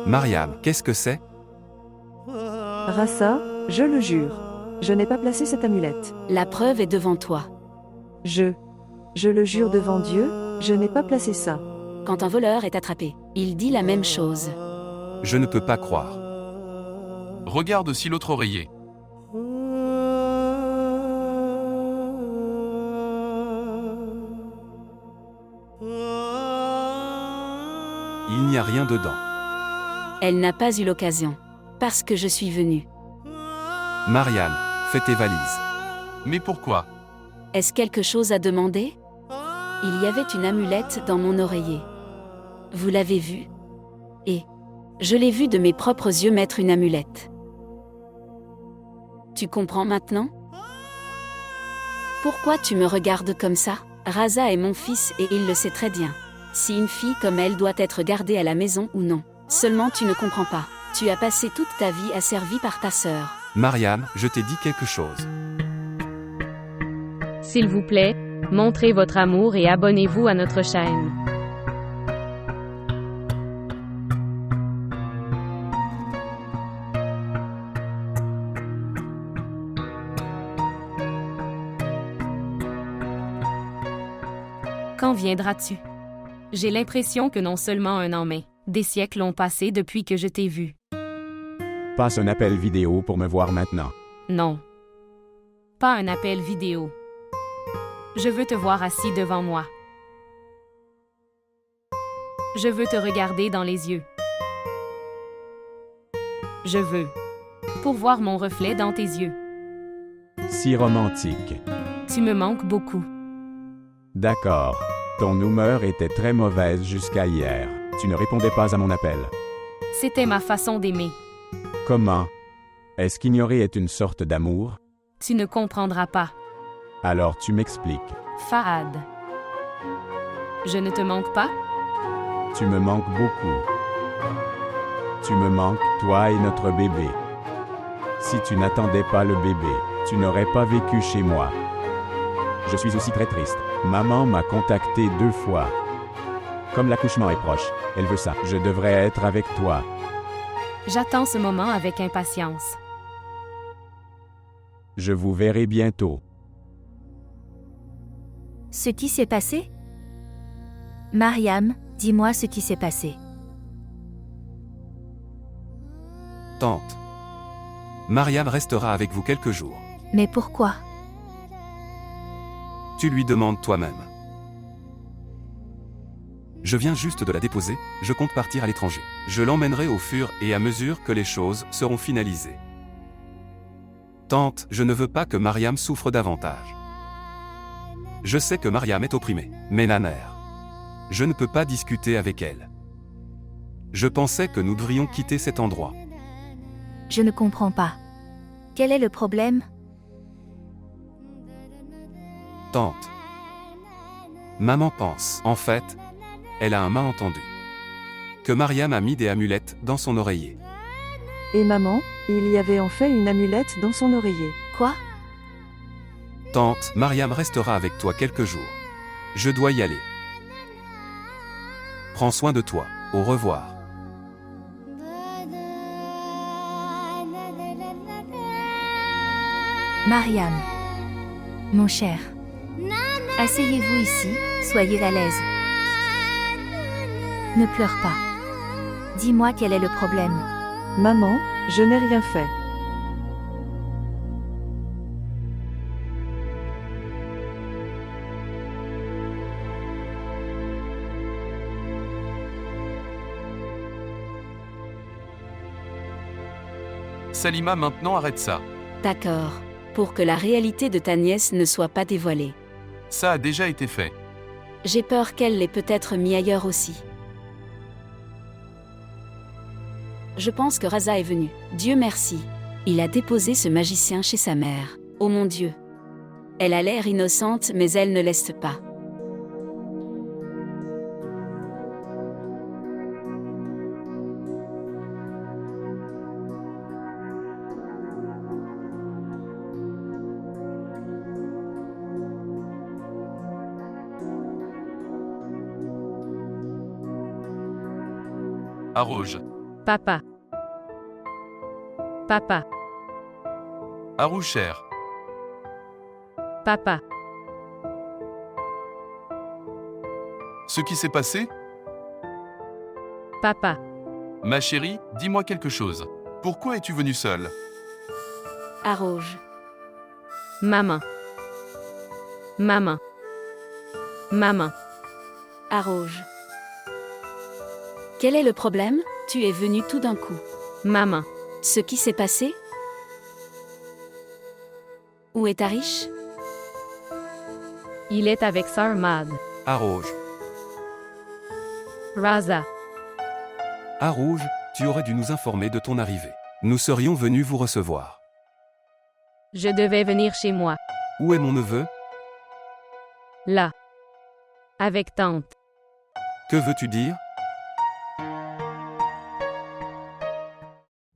Mariam, qu'est-ce que c'est? Rassa, je le jure. Je n'ai pas placé cette amulette. La preuve est devant toi. Je le jure devant Dieu, je n'ai pas placé ça. Quand un voleur est attrapé, il dit la même chose. Je ne peux pas croire. Regarde aussi l'autre oreiller. Il n'y a rien dedans. Elle n'a pas eu l'occasion. Parce que je suis venue. Mariam, fais tes valises. Mais pourquoi? Est-ce quelque chose à demander? Il y avait une amulette dans mon oreiller. Vous l'avez vue? Et je l'ai vue de mes propres yeux mettre une amulette. Tu comprends maintenant? Pourquoi tu me regardes comme ça? Raza est mon fils et il le sait très bien. Si une fille comme elle doit être gardée à la maison ou non. Seulement tu ne comprends pas. Tu as passé toute ta vie asservie par ta sœur. Mariam, je t'ai dit quelque chose. S'il vous plaît, montrez votre amour et abonnez-vous à notre chaîne. Quand viendras-tu? J'ai l'impression que non seulement un an mais des siècles ont passé depuis que je t'ai vu. Passe un appel vidéo pour me voir maintenant. Non. Pas un appel vidéo. Je veux te voir assis devant moi. Je veux te regarder dans les yeux. Je veux pour voir mon reflet dans tes yeux. Si romantique. Tu me manques beaucoup. D'accord. Ton humeur était très mauvaise jusqu'à hier. Tu ne répondais pas à mon appel. C'était ma façon d'aimer. Comment? Est-ce qu'ignorer est une sorte d'amour? Tu ne comprendras pas. Alors tu m'expliques. Fahad. Je ne te manque pas? Tu me manques beaucoup. Tu me manques, toi et notre bébé. Si tu n'attendais pas le bébé, tu n'aurais pas vécu chez moi. Je suis aussi très triste. Maman m'a contacté 2 fois. Comme l'accouchement est proche, elle veut ça. Je devrais être avec toi. J'attends ce moment avec impatience. Je vous verrai bientôt. Ce qui s'est passé? Mariam, dis-moi ce qui s'est passé. Tante. Mariam restera avec vous quelques jours. Mais pourquoi? Tu lui demandes toi-même. Je viens juste de la déposer, je compte partir à l'étranger. Je l'emmènerai au fur et à mesure que les choses seront finalisées. Tante, je ne veux pas que Mariam souffre davantage. Je sais que Mariam est opprimée, mais Naner. Je ne peux pas discuter avec elle. Je pensais que nous devrions quitter cet endroit. Je ne comprends pas. Quel est le problème? Tante. Maman pense, en fait, elle a un malentendu. Que Mariam a mis des amulettes dans son oreiller. Et maman, il y avait en fait une amulette dans son oreiller. Quoi? Tante, Mariam restera avec toi quelques jours. Je dois y aller. Prends soin de toi. Au revoir. Mariam. Mon cher. Asseyez-vous ici, soyez à l'aise. Ne pleure pas. Dis-moi quel est le problème. Maman, je n'ai rien fait. Salima, maintenant arrête ça. D'accord. Pour que la réalité de ta nièce ne soit pas dévoilée. Ça a déjà été fait. J'ai peur qu'elle l'ait peut-être mis ailleurs aussi. Je pense que Raza est venu. Dieu merci. Il a déposé ce magicien chez sa mère. Oh mon Dieu. Elle a l'air innocente mais elle ne laisse pas. Arouge. Papa. Papa. Arouge cher. Papa. Ce qui s'est passé? Papa. Ma chérie, dis-moi quelque chose. Pourquoi es-tu venue seule? Arrouge. Maman. Maman. Maman. Arrouge. Quel est le problème? Tu es venu tout d'un coup. Maman. Ce qui s'est passé? Où est Arish? Il est avec Sœur Mad. Arrouge. Raza. Arrouge, tu aurais dû nous informer de ton arrivée. Nous serions venus vous recevoir. Je devais venir chez moi. Où est mon neveu? Là. Avec tante. Que veux-tu dire?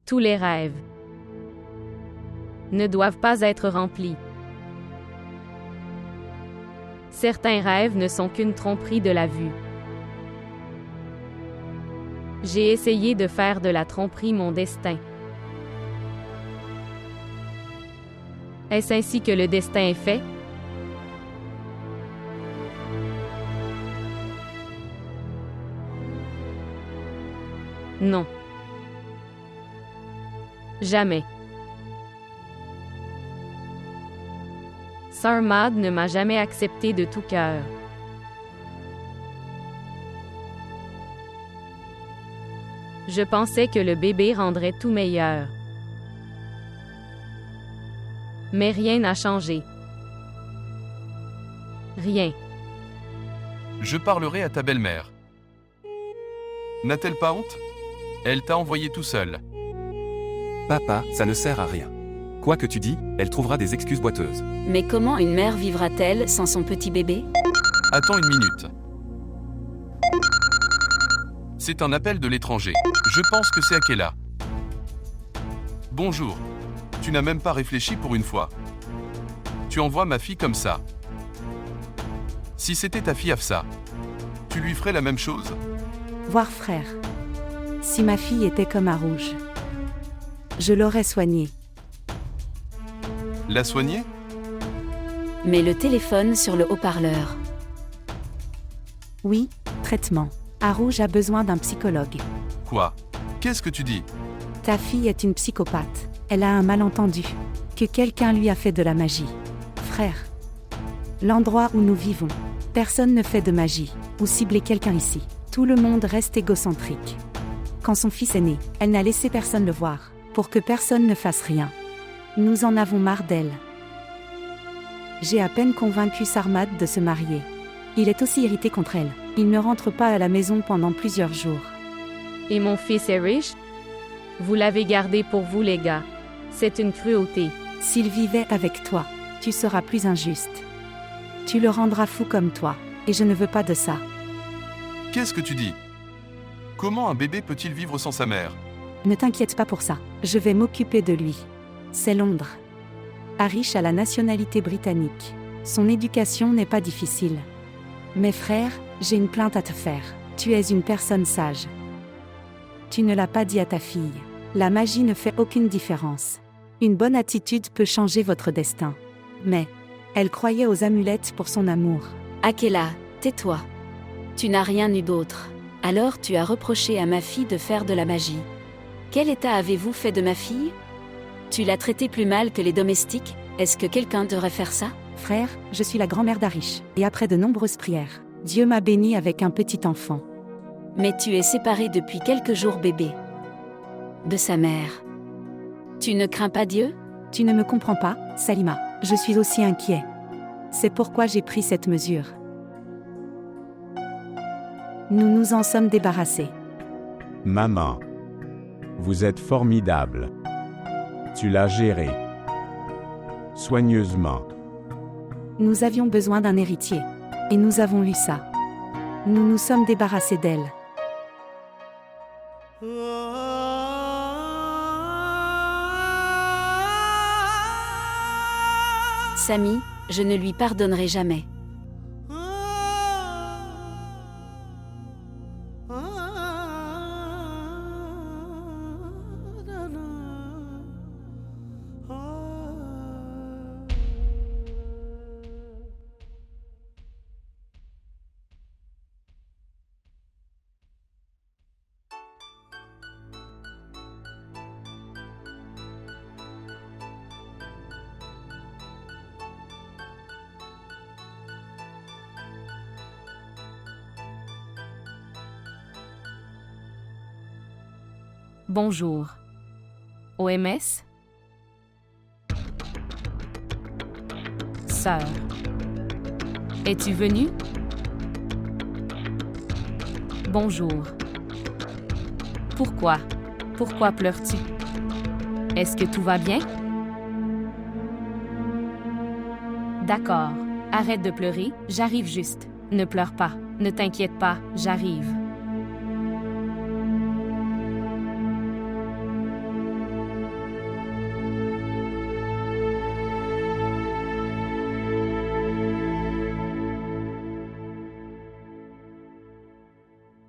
Tous les rêves ne doivent pas être remplis. Certains rêves ne sont qu'une tromperie de la vue. J'ai essayé de faire de la tromperie mon destin. Est-ce ainsi que le destin est fait? Non. Jamais. Sœur Mad ne m'a jamais accepté de tout cœur. Je pensais que le bébé rendrait tout meilleur. Mais rien n'a changé. Rien. Je parlerai à ta belle-mère. N'a-t-elle pas honte? Elle t'a envoyé tout seul. Papa, ça ne sert à rien. Quoi que tu dis, elle trouvera des excuses boiteuses. Mais comment une mère vivra-t-elle sans son petit bébé? Attends une minute. C'est un appel de l'étranger. Je pense que c'est Akela. Bonjour. Tu n'as même pas réfléchi pour une fois. Tu envoies ma fille comme ça. Si c'était ta fille Afsa, tu lui ferais la même chose? Voir frère. Si ma fille était comme Arrouge, je l'aurais soignée. La soigner? Mets le téléphone sur le haut-parleur. Oui, traitement. Arrouge a besoin d'un psychologue. Quoi? Qu'est-ce que tu dis? Ta fille est une psychopathe. Elle a un malentendu. Que quelqu'un lui a fait de la magie. Frère. L'endroit où nous vivons. Personne ne fait de magie, ou cibler quelqu'un ici. Tout le monde reste égocentrique. Quand son fils est né, elle n'a laissé personne le voir, pour que personne ne fasse rien. Nous en avons marre d'elle. J'ai à peine convaincu Sarmad de se marier. Il est aussi irrité contre elle. Il ne rentre pas à la maison pendant plusieurs jours. Et mon fils est riche? Vous l'avez gardé pour vous, les gars. C'est une cruauté. S'il vivait avec toi, tu seras plus injuste. Tu le rendras fou comme toi, et je ne veux pas de ça. Qu'est-ce que tu dis? Comment un bébé peut-il vivre sans sa mère? Ne t'inquiète pas pour ça, je vais m'occuper de lui. C'est Londres. Arish a la nationalité britannique. Son éducation n'est pas difficile. Mes frères, j'ai une plainte à te faire. Tu es une personne sage. Tu ne l'as pas dit à ta fille. La magie ne fait aucune différence. Une bonne attitude peut changer votre destin. Mais, elle croyait aux amulettes pour son amour. Akela, tais-toi. Tu n'as rien eu d'autre. Alors tu as reproché à ma fille de faire de la magie. Quel état avez-vous fait de ma fille? Tu l'as traitée plus mal que les domestiques? Est-ce que quelqu'un devrait faire ça? Frère, je suis la grand-mère d'Arish, et après de nombreuses prières, Dieu m'a bénie avec un petit enfant. Mais tu es séparé depuis quelques jours, bébé. De sa mère. Tu ne crains pas Dieu? Tu ne me comprends pas, Salima, je suis aussi inquiet. C'est pourquoi j'ai pris cette mesure. Nous nous en sommes débarrassés. Maman. Vous êtes formidable. Tu l'as géré. Soigneusement. Nous avions besoin d'un héritier. Et nous avons eu ça. Nous nous sommes débarrassés d'elle. Samy, je ne lui pardonnerai jamais. Bonjour. OMS? Sœur. Es-tu venue? Bonjour. Pourquoi? Pourquoi pleures-tu? Est-ce que tout va bien? D'accord. Arrête de pleurer, j'arrive juste. Ne pleure pas. Ne t'inquiète pas, j'arrive.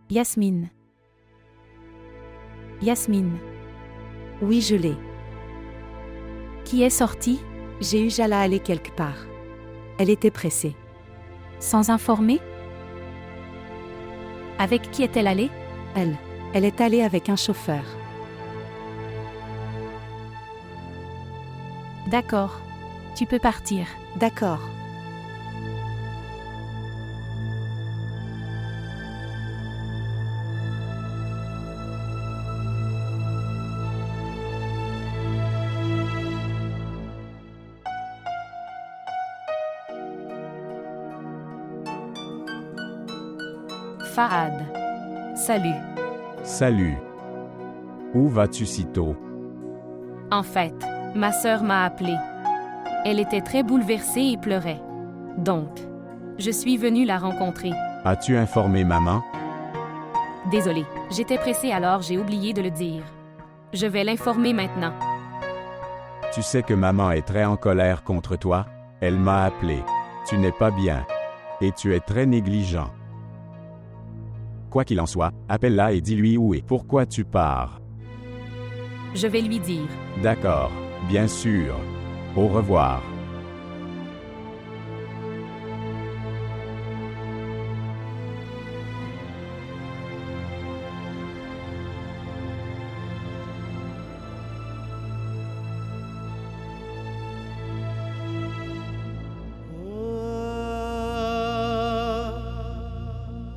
Yasmine. Yasmine. Oui, je l'ai. Qui est sorti? J'ai eu Jala aller quelque part. Elle était pressée. Sans informer? Avec qui est-elle allée? Elle est allée avec un chauffeur. D'accord. Tu peux partir. D'accord. Fahad. Salut. Salut. Où vas-tu si tôt? En fait, ma sœur m'a appelé. Elle était très bouleversée et pleurait. Donc, je suis venue la rencontrer. As-tu informé maman? Désolée, j'étais pressée alors j'ai oublié de le dire. Je vais l'informer maintenant. Tu sais que maman est très en colère contre toi? Elle m'a appelé. Tu n'es pas bien. Et tu es très négligent. Quoi qu'il en soit, appelle-la et dis-lui où et pourquoi tu pars. Je vais lui dire. D'accord, bien sûr. Au revoir.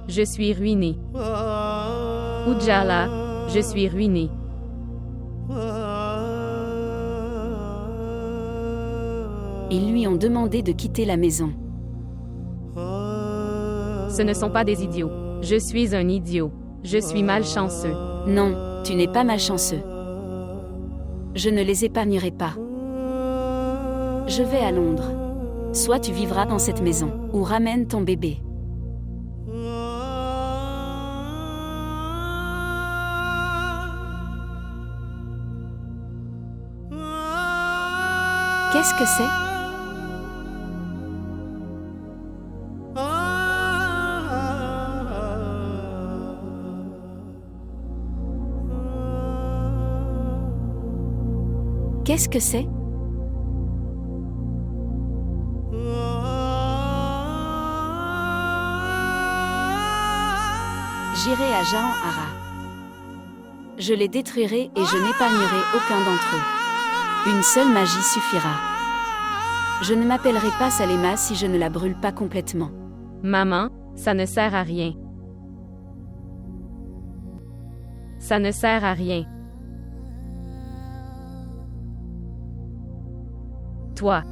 Je suis ruinée. Oudjala, je suis ruinée. Ils lui ont demandé de quitter la maison. Ce ne sont pas des idiots. Je suis un idiot. Je suis malchanceux. Non, tu n'es pas malchanceux. Je ne les épargnerai pas. Je vais à Londres. Soit tu vivras dans cette maison, ou ramène ton bébé. Qu'est-ce que c'est? Qu'est-ce que c'est? J'irai à Jahan-Hara. Je les détruirai et je n'épargnerai aucun d'entre eux. Une seule magie suffira. Je ne m'appellerai pas Salema si je ne la brûle pas complètement. Maman, ça ne sert à rien. Ça ne sert à rien. Toi.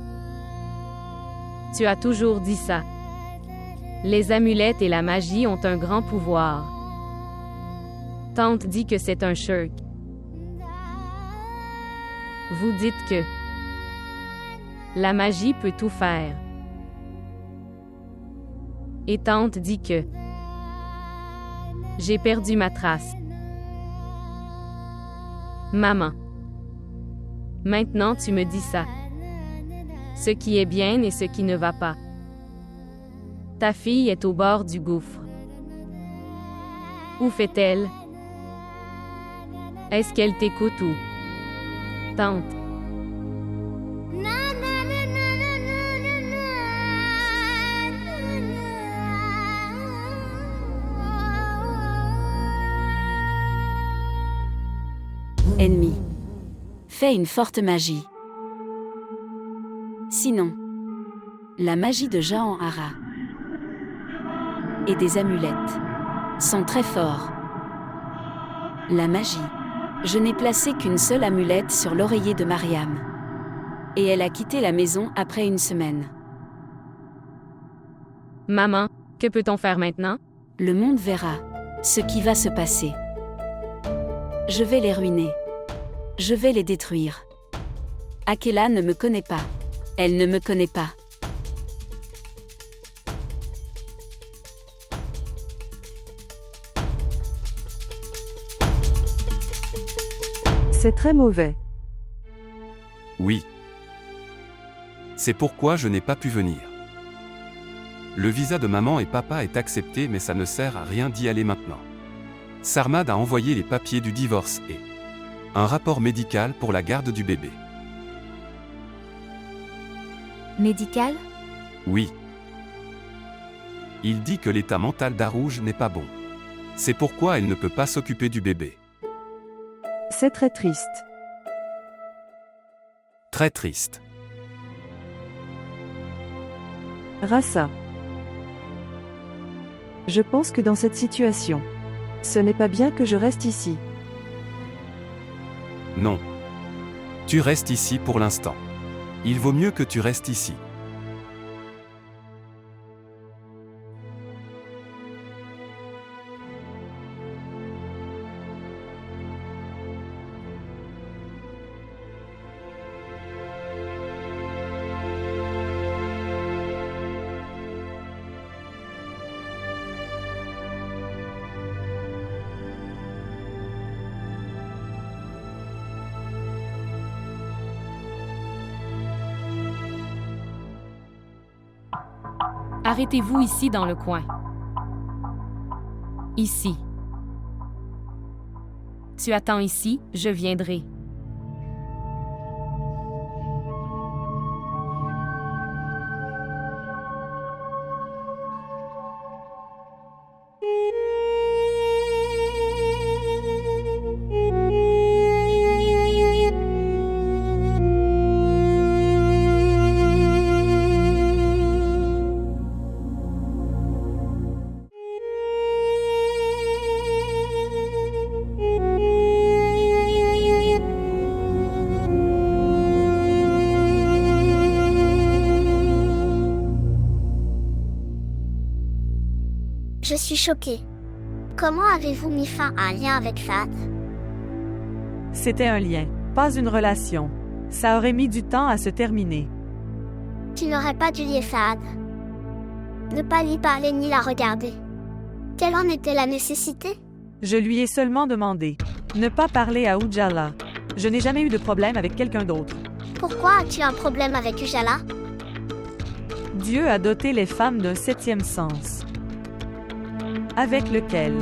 Tu as toujours dit ça. Les amulettes et la magie ont un grand pouvoir. Tante dit que c'est un shirk. Vous dites que la magie peut tout faire. Et tante dit que j'ai perdu ma trace. Maman. Maintenant tu me dis ça. Ce qui est bien et ce qui ne va pas. Ta fille est au bord du gouffre. Où fait-elle? Est-ce qu'elle t'écoute ou? Tante. Ennemi. Fais une forte magie. Sinon, la magie de Jahan-Hara et des amulettes sont très forts. La magie Je n'ai placé qu'une seule amulette sur l'oreiller de Mariam. Et elle a quitté la maison après une semaine. Maman, que peut-on faire maintenant? Le monde verra ce qui va se passer. Je vais les ruiner. Je vais les détruire. Akela ne me connaît pas. Elle ne me connaît pas. C'est très mauvais. Oui. C'est pourquoi je n'ai pas pu venir. Le visa de maman et papa est accepté, mais ça ne sert à rien d'y aller maintenant. Sarmad a envoyé les papiers du divorce et un rapport médical pour la garde du bébé. Médical? Oui. Il dit que l'état mental d'Arouge n'est pas bon. C'est pourquoi elle ne peut pas s'occuper du bébé. C'est très triste. Très triste. Rassa. Je pense que dans cette situation, ce n'est pas bien que je reste ici. Non. Tu restes ici pour l'instant. Il vaut mieux que tu restes ici. Arrêtez-vous ici dans le coin. Ici. Tu attends ici, je viendrai. Je suis choquée. Comment avez-vous mis fin à un lien avec Fahad? C'était un lien, pas une relation. Ça aurait mis du temps à se terminer. Tu n'aurais pas dû lier Fahad. Ne pas lui parler ni la regarder. Quelle en était la nécessité? Je lui ai seulement demandé. Ne pas parler à Ujala. Je n'ai jamais eu de problème avec quelqu'un d'autre. Pourquoi as-tu un problème avec Ujala? Dieu a doté les femmes d'un 7e sens, avec lequel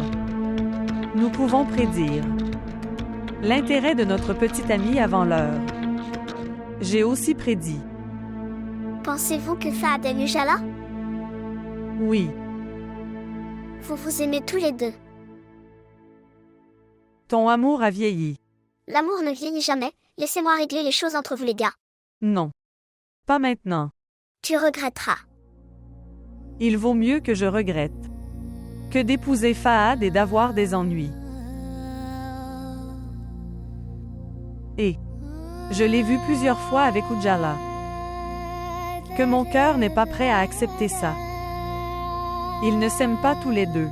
nous pouvons prédire l'intérêt de notre petit ami avant l'heure. J'ai aussi prédit. Pensez-vous que Fahad aime Ujala? Oui. Vous vous aimez tous les deux. Ton amour a vieilli. L'amour ne vieillit jamais. Laissez-moi régler les choses entre vous les gars. Non. Pas maintenant. Tu regretteras. Il vaut mieux que je regrette que d'épouser Fahad et d'avoir des ennuis. Et je l'ai vu plusieurs fois avec Ujala. Que mon cœur n'est pas prêt à accepter ça. Ils ne s'aiment pas tous les deux.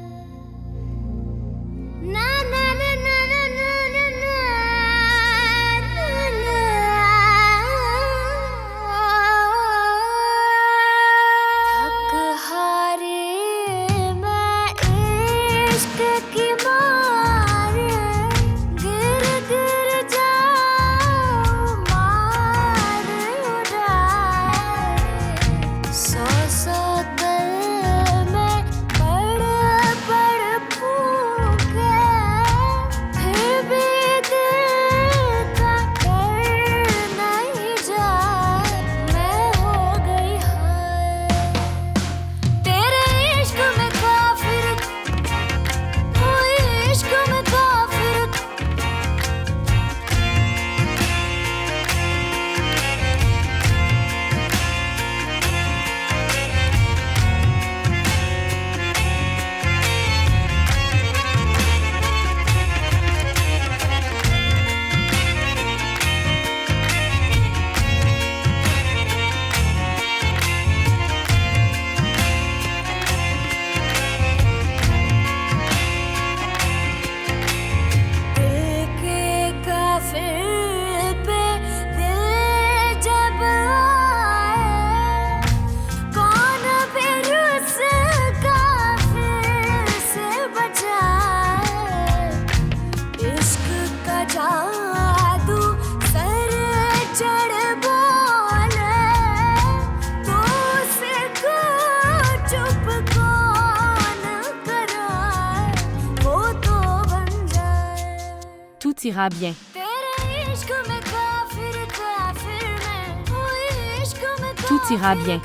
ira bien. Tout ira bien.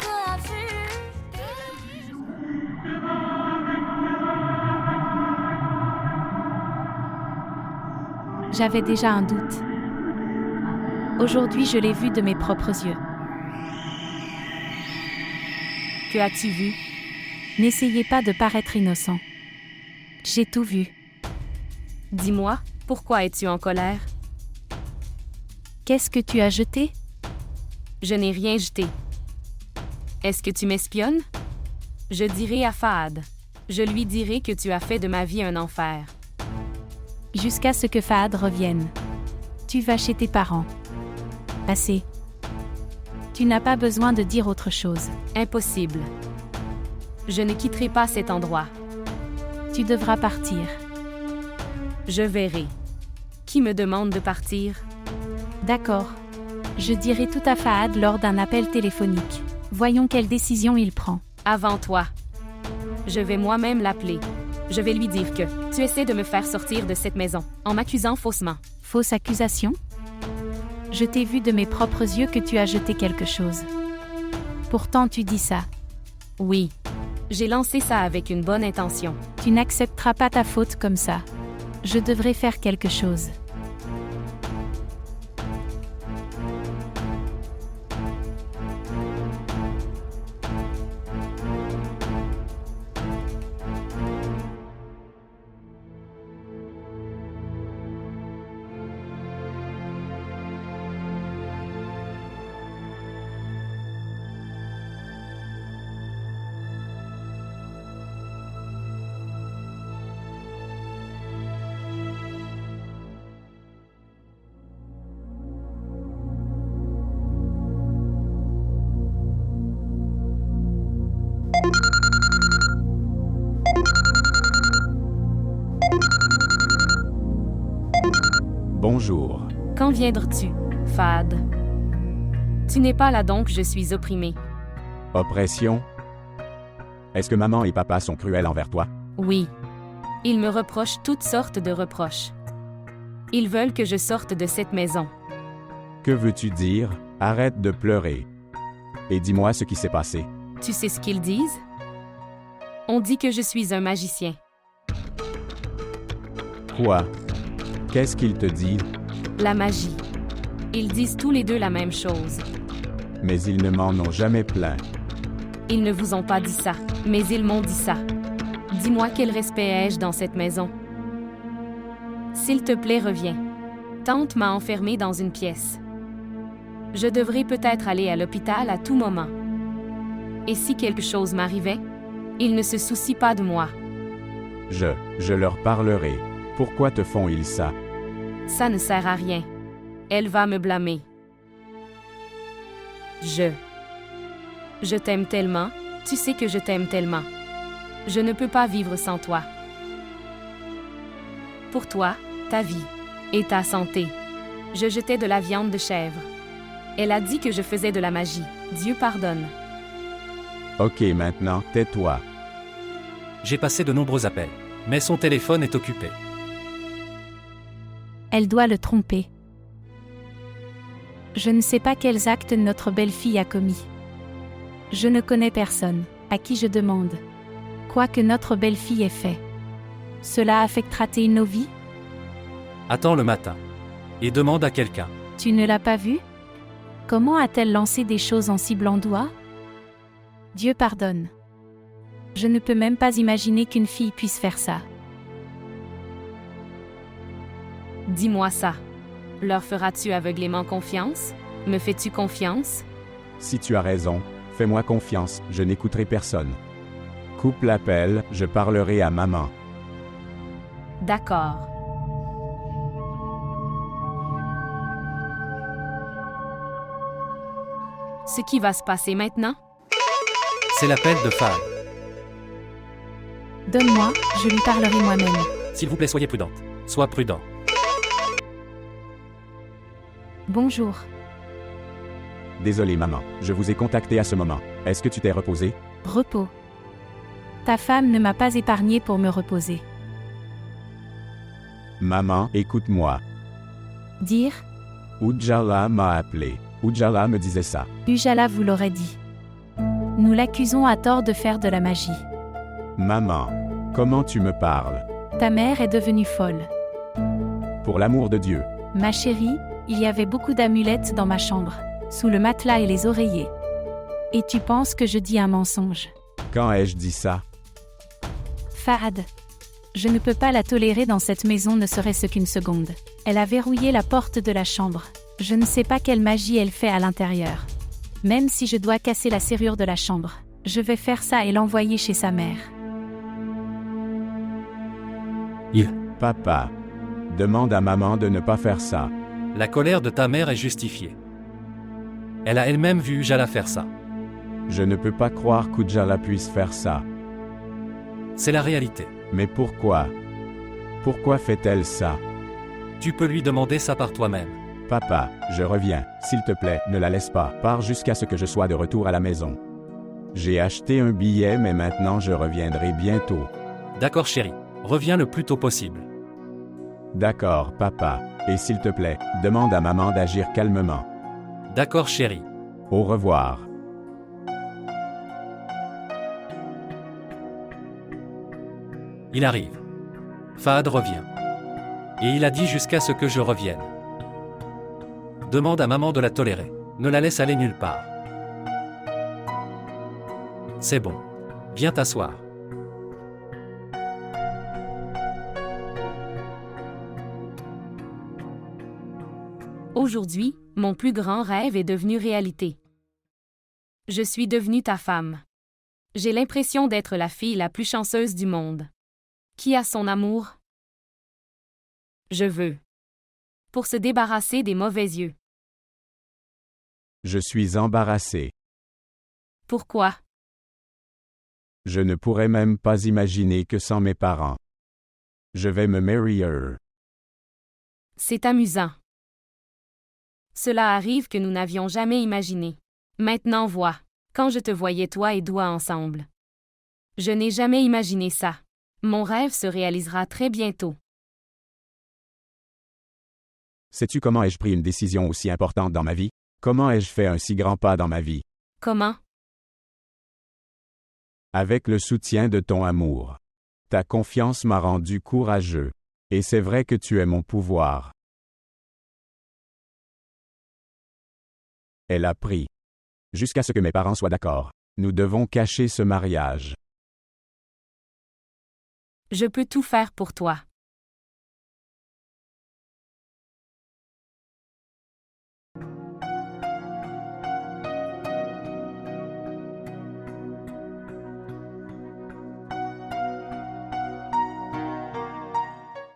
J'avais déjà un doute. Aujourd'hui, je l'ai vu de mes propres yeux. Que as-tu vu? N'essayez pas de paraître innocent. J'ai tout vu. Dis-moi, pourquoi es-tu en colère? Qu'est-ce que tu as jeté? Je n'ai rien jeté. Est-ce que tu m'espionnes? Je dirai à Fahad. Je lui dirai que tu as fait de ma vie un enfer. Jusqu'à ce que Fahad revienne. Tu vas chez tes parents. Assez. Tu n'as pas besoin de dire autre chose. Impossible. Je ne quitterai pas cet endroit. Tu devras partir. Je verrai. Qui me demande de partir? D'accord. Je dirai tout à Fahad lors d'un appel téléphonique. Voyons quelle décision il prend. Avant toi. Je vais moi-même l'appeler. Je vais lui dire que tu essaies de me faire sortir de cette maison, en m'accusant faussement. Fausse accusation? Je t'ai vu de mes propres yeux que tu as jeté quelque chose. Pourtant tu dis ça. Oui. J'ai lancé ça avec une bonne intention. Tu n'accepteras pas ta faute comme ça. Je devrais faire quelque chose. Bonjour. Quand viendras-tu, Fahad? Tu n'es pas là donc je suis opprimée. Oppression? Est-ce que maman et papa sont cruels envers toi? Oui. Ils me reprochent toutes sortes de reproches. Ils veulent que je sorte de cette maison. Que veux-tu dire? Arrête de pleurer. Et dis-moi ce qui s'est passé. Tu sais ce qu'ils disent? On dit que je suis un magicien. Quoi? Qu'est-ce qu'ils te disent? La magie. Ils disent tous les deux la même chose. Mais ils ne m'en ont jamais plaint. Ils ne vous ont pas dit ça, mais ils m'ont dit ça. Dis-moi quel respect ai-je dans cette maison? S'il te plaît, reviens. Tante m'a enfermée dans une pièce. Je devrais peut-être aller à l'hôpital à tout moment. Et si quelque chose m'arrivait, ils ne se soucient pas de moi. Je leur parlerai. Pourquoi te font-ils ça? Ça ne sert à rien. Elle va me blâmer. Je t'aime tellement, tu sais que je t'aime tellement. Je ne peux pas vivre sans toi. Pour toi, ta vie et ta santé. Je jetais de la viande de chèvre. Elle a dit que je faisais de la magie. Dieu pardonne. Ok, maintenant, tais-toi. J'ai passé de nombreux appels, mais son téléphone est occupé. Elle doit le tromper. Je ne sais pas quels actes notre belle-fille a commis. Je ne connais personne à qui je demande quoi que notre belle-fille ait fait. Cela affectera-t-il nos vies? Attends le matin et demande à quelqu'un. Tu ne l'as pas vue? Comment a-t-elle lancé des choses en ciblant doigt? Dieu pardonne. Je ne peux même pas imaginer qu'une fille puisse faire ça. Dis-moi ça. Leur feras-tu aveuglément confiance? Me fais-tu confiance? Si tu as raison, fais-moi confiance, je n'écouterai personne. Coupe l'appel, je parlerai à maman. D'accord. Ce qui va se passer maintenant? C'est l'appel de Fahad. Donne-moi, je lui parlerai moi-même. S'il vous plaît, soyez prudente. Sois prudent. Bonjour. Désolé maman, je vous ai contacté à ce moment. Est-ce que tu t'es reposé? Repos. Ta femme ne m'a pas épargné pour me reposer. Maman, écoute-moi. Dire, Ujala m'a appelé. Ujala me disait ça. Ujala vous l'aurait dit. Nous l'accusons à tort de faire de la magie. Maman, comment tu me parles? Ta mère est devenue folle. Pour l'amour de Dieu. Ma chérie, il y avait beaucoup d'amulettes dans ma chambre, sous le matelas et les oreillers. Et tu penses que je dis un mensonge? Quand ai-je dit ça? Fahad. Je ne peux pas la tolérer dans cette maison ne serait-ce qu'une seconde. Elle a verrouillé la porte de la chambre. Je ne sais pas quelle magie elle fait à l'intérieur. Même si je dois casser la serrure de la chambre, je vais faire ça et l'envoyer chez sa mère. Papa, demande à maman de ne pas faire ça. La colère de ta mère est justifiée. Elle a elle-même vu Ujala faire ça. Je ne peux pas croire qu'Ujala puisse faire ça. C'est la réalité. Mais pourquoi? Pourquoi fait-elle ça? Tu peux lui demander ça par toi-même. Papa, je reviens. S'il te plaît, ne la laisse pas. Pars jusqu'à ce que je sois de retour à la maison. J'ai acheté un billet, mais maintenant je reviendrai bientôt. D'accord chérie, reviens le plus tôt possible. D'accord, papa. Et s'il te plaît, demande à maman d'agir calmement. D'accord chérie. Au revoir. Il arrive. Fahad revient. Et il a dit jusqu'à ce que je revienne. Demande à maman de la tolérer. Ne la laisse aller nulle part. C'est bon. Viens t'asseoir. Aujourd'hui, mon plus grand rêve est devenu réalité. Je suis devenue ta femme. J'ai l'impression d'être la fille la plus chanceuse du monde. Qui a son amour? Je veux. Pour se débarrasser des mauvais yeux. Je suis embarrassé. Pourquoi? Je ne pourrais même pas imaginer que sans mes parents. Je vais me marier. C'est amusant. Cela arrive que nous n'avions jamais imaginé. Maintenant vois, quand je te voyais toi et Doua ensemble. Je n'ai jamais imaginé ça. Mon rêve se réalisera très bientôt. Sais-tu comment ai-je pris une décision aussi importante dans ma vie? Comment ai-je fait un si grand pas dans ma vie? Comment? Avec le soutien de ton amour. Ta confiance m'a rendu courageux. Et c'est vrai que tu es mon pouvoir. Elle a pris. Jusqu'à ce que mes parents soient d'accord. Nous devons cacher ce mariage. Je peux tout faire pour toi.